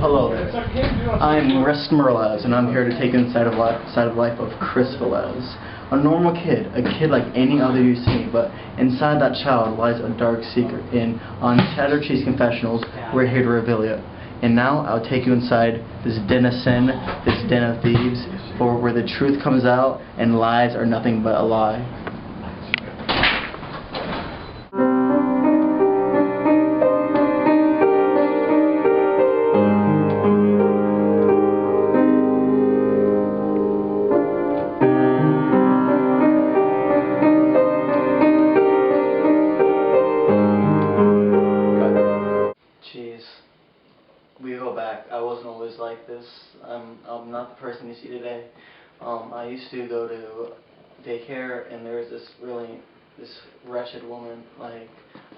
Hello there. I'm Rest Velez, and I'm here to take you inside of life of Chris Velez. A normal kid, a kid like any other you see, but inside that child lies a dark secret. And on Cheddar Cheese Confessionals, we're here to reveal it. And now I'll take you inside this den of sin, this den of thieves, for where the truth comes out and lies are nothing but a lie. We go back. I wasn't always like this. I'm not the person you see today. I used to go to daycare, and there was this wretched woman. Like,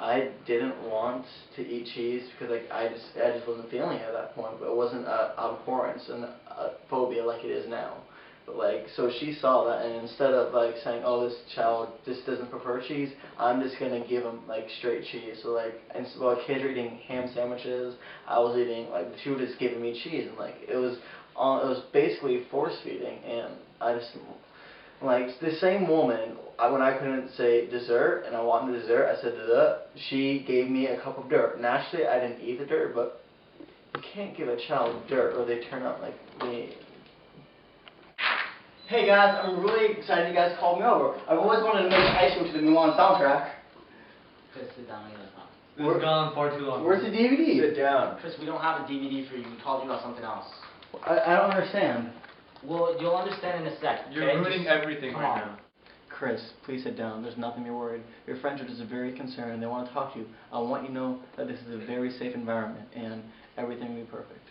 I didn't want to eat cheese because I just wasn't feeling it at that point. But it wasn't a abhorrence and a phobia like it is now. But like, so she saw that, and instead of like saying, "Oh, this child just doesn't prefer cheese," I'm just gonna give him like straight cheese. So like, and while kids were eating ham sandwiches, I was eating like she was just giving me cheese, and like it was basically force feeding, and I just like the same woman. When I couldn't say dessert and I wanted dessert, I said dessert. She gave me a cup of dirt. Naturally, I didn't eat the dirt, but you can't give a child dirt or they turn out like me. Hey guys, I'm really excited you guys called me over. I've always wanted to make ice cream to the Mulan soundtrack. Chris, sit down. This has gone on far too long. Where's the DVD? Sit down. Chris, we don't have a DVD for you. We called you about something else. I don't understand. Well, you'll understand in a sec. You're ruining everything right now. Chris, please sit down. There's nothing to be worried. Your friends are just very concerned and they want to talk to you. I want you to know that this is a very safe environment and everything will be perfect.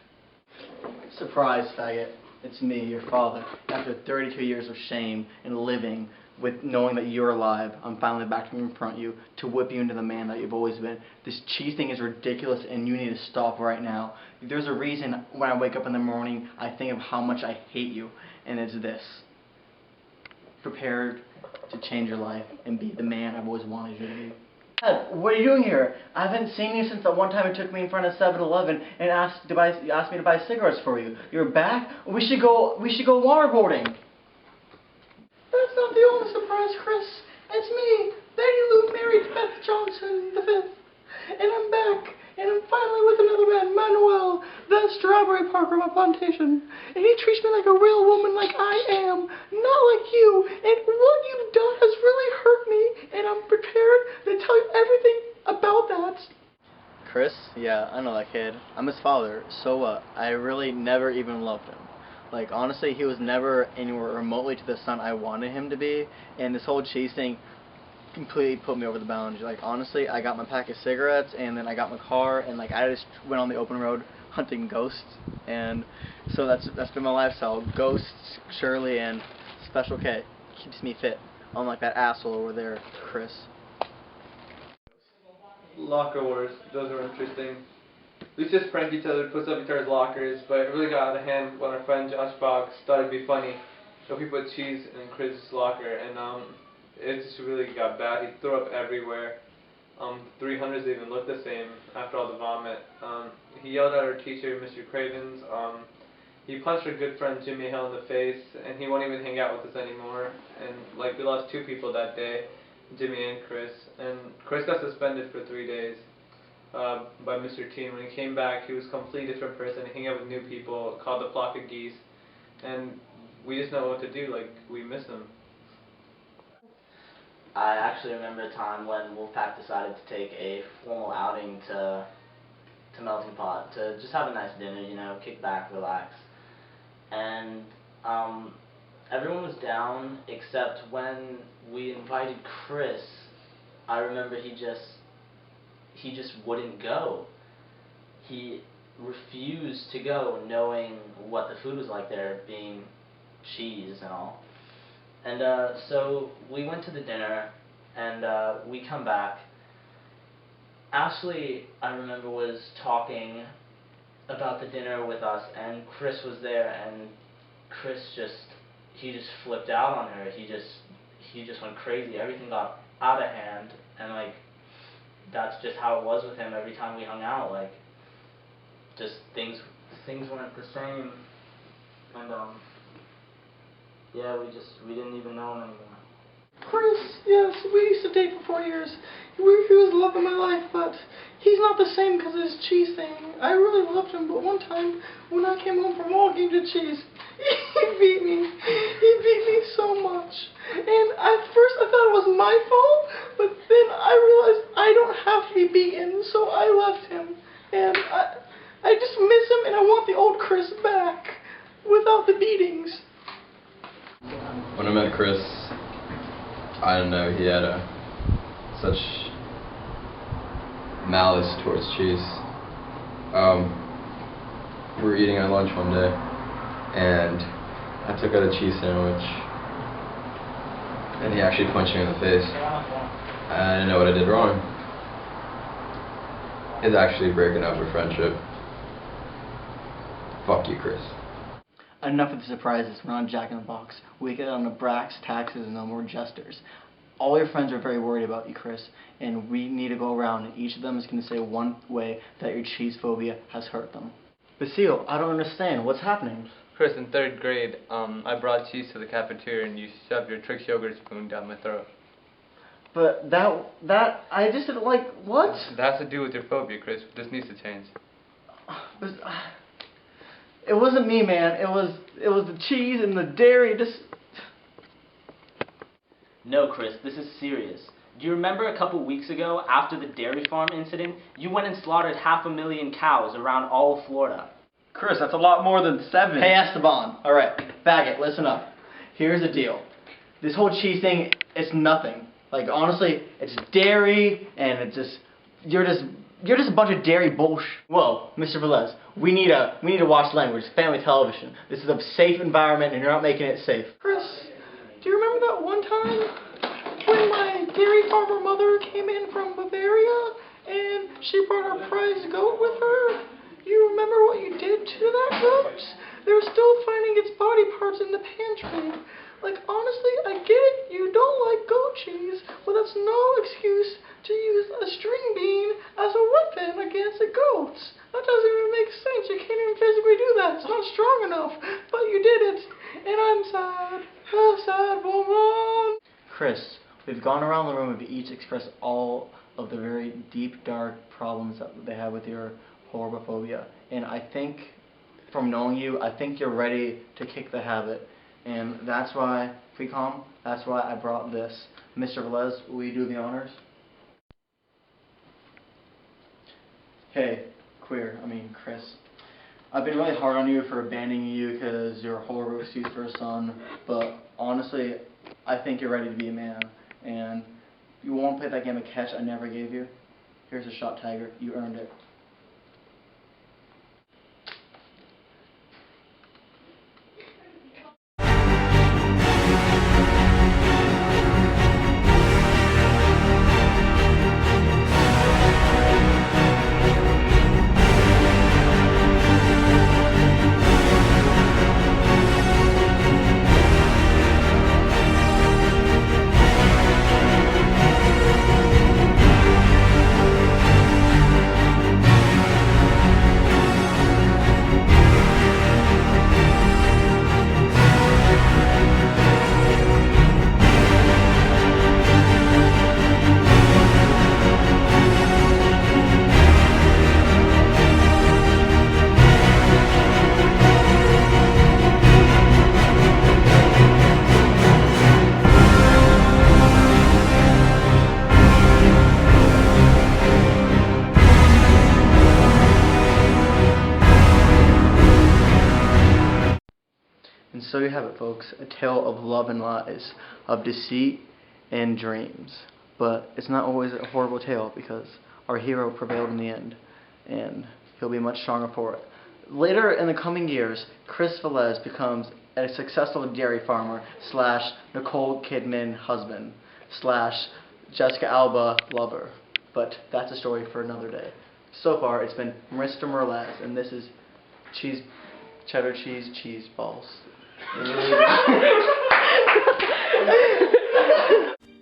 Surprise, faggot. It's me, your father. After 32 years of shame and living with knowing that you're alive, I'm finally back to confront you, to whip you into the man that you've always been. This cheese thing is ridiculous and you need to stop right now. There's a reason when I wake up in the morning, I think of how much I hate you, and it's this. Prepared to change your life and be the man I've always wanted you to be. Dad, what are you doing here? I haven't seen you since that one time you took me in front of 7-Eleven and asked me to buy cigarettes for you. You're back? We should go waterboarding. That's not the only surprise, Chris. It's me, Betty Lou married Beth Johnson V. And I'm back. And I'm finally with another man, Manuel, the strawberry parker of a plantation. And he treats me like a real woman like I am, not like you. And what you've done has really hurt me, and I'm prepared to tell you everything about that. Chris? Yeah, I know that kid. I'm his father, so what? I really never even loved him. Like, honestly, he was never anywhere remotely to the son I wanted him to be, and this whole cheese thing completely put me over the boundary. Like, honestly, I got my pack of cigarettes, and then I got my car, and like I just went on the open road hunting ghosts, and so that's been my lifestyle. Ghosts, Shirley, and Special K. Keeps me fit, unlike that asshole over there, Chris. Locker wars, those are interesting. We used to just prank each other, puts up each other's lockers, but it really got out of hand when our friend Josh Boggs thought it'd be funny. So he put cheese in Chris' locker, and it just really got bad. He threw up everywhere. 300s even looked the same after all the vomit. He yelled at our teacher, Mr. Cravens. He punched our good friend Jimmy Hale in the face, and he won't even hang out with us anymore. And like we lost 2 people that day, Jimmy and Chris. And Chris got suspended for 3 days by Mr. T. And when he came back, he was a completely different person. He hung out with new people, called the flock of geese, and we just know what to do. Like, we miss him. I actually remember a time when Wolfpack decided to take a formal outing to Melting Pot to just have a nice dinner, you know, kick back, relax. And everyone was down except when we invited Chris. I remember he just wouldn't go. He refused to go, knowing what the food was like there, being cheese and all. And so we went to the dinner, and we come back. Ashley, I remember, was talking about the dinner with us, and Chris was there, and Chris just flipped out on her. He just went crazy. Everything got out of hand, and like, that's just how it was with him every time we hung out. Like, just things things weren't the same. And, yeah, we didn't even know him anymore. Chris, yes, we used to date for 4 years. He was the love of my life, but he's not the same because of his cheese thing. I really loved him, but one time when I came home from walking to cheese, he beat me. He beat me so much. And at first I thought it was my fault, but then I realized I don't have to be beaten, so I left him. And I just miss him, and I want the old Chris back without the beatings. When I met Chris, I don't know, he had such malice towards cheese. We were eating at lunch one day, and I took out a cheese sandwich, and he actually punched me in the face. I didn't know what I did wrong. It's actually breaking up a friendship. Fuck you, Chris. Enough of the surprises. We're on Jack in the Box. We get on the bracks, taxes, and no more jesters. All your friends are very worried about you, Chris, and we need to go around, and each of them is going to say one way that your cheese phobia has hurt them. Baseel, I don't understand. What's happening? Chris, in 3rd grade, I brought cheese to the cafeteria and you shoved your Trix yogurt spoon down my throat. But that I just didn't like. What? That has to do with your phobia, Chris. This needs to change. But, it wasn't me, man. It was the cheese and the dairy. No, Chris, this is serious. Do you remember a couple weeks ago, after the dairy farm incident, you went and slaughtered 500,000 cows around all of Florida? Chris, that's a lot more than 7. Hey, Esteban. All right, faggot, listen up. Here's the deal. This whole cheese thing, it's nothing. Like, honestly, it's dairy, and it's just you're just a bunch of dairy bullshit. Whoa, Mr. Velez, we need to watch language. Family television. This is a safe environment, and you're not making it safe. Chris, do you remember that one time when my dairy farmer mother came in from Bavaria and she brought a prize goat with her? You remember what you did to that goat? They're still finding its body parts in the pantry. Like, honestly, I get it. You don't like goat cheese, but that's no excuse to use a string bean as a weapon against a goat. That doesn't even make sense. You can't even physically do that. It's not strong enough. But you did it. And I'm sad. A sad woman. Chris, we've gone around the room and we've each expressed all of the very deep, dark problems that they have with your horobophobia. And I think, from knowing you, I think you're ready to kick the habit. And that's why, that's why I brought this. Mr. Velez, will you do the honors? Hey, Chris. I've been really hard on you for abandoning you because you're a whole roasties for a son, but honestly, I think you're ready to be a man. And you won't play that game of catch I never gave you. Here's a shot, Tiger. You earned it. And so you have it, folks, a tale of love and lies, of deceit and dreams. But it's not always a horrible tale because our hero prevailed in the end, and he'll be much stronger for it. Later in the coming years, Chris Velez becomes a successful dairy farmer / Nicole Kidman husband / Jessica Alba lover. But that's a story for another day. So far, it's been Mr. Merlez, and this is cheddar cheese balls.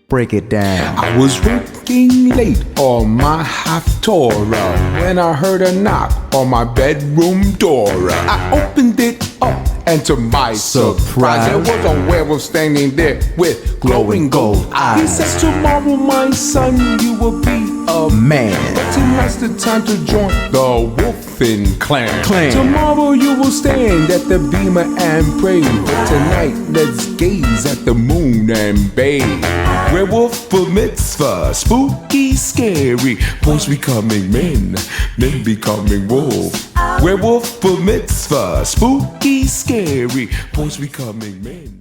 Break it down. I was working late on my Haftorah when I heard a knock on my bedroom door. I opened it up, and to my surprise, there was a werewolf standing there with glowing gold eyes. He said, tomorrow, my son, you will be a man. But tonight's the time to join the wolfing clan. Tomorrow you will stand at the beamer and pray. But tonight, let's gaze at the moon and bathe. Werewolf for mitzvah, spooky, scary. Boys becoming men, men becoming wolves. Werewolf for mitzvah, spooky, scary. Boys becoming men.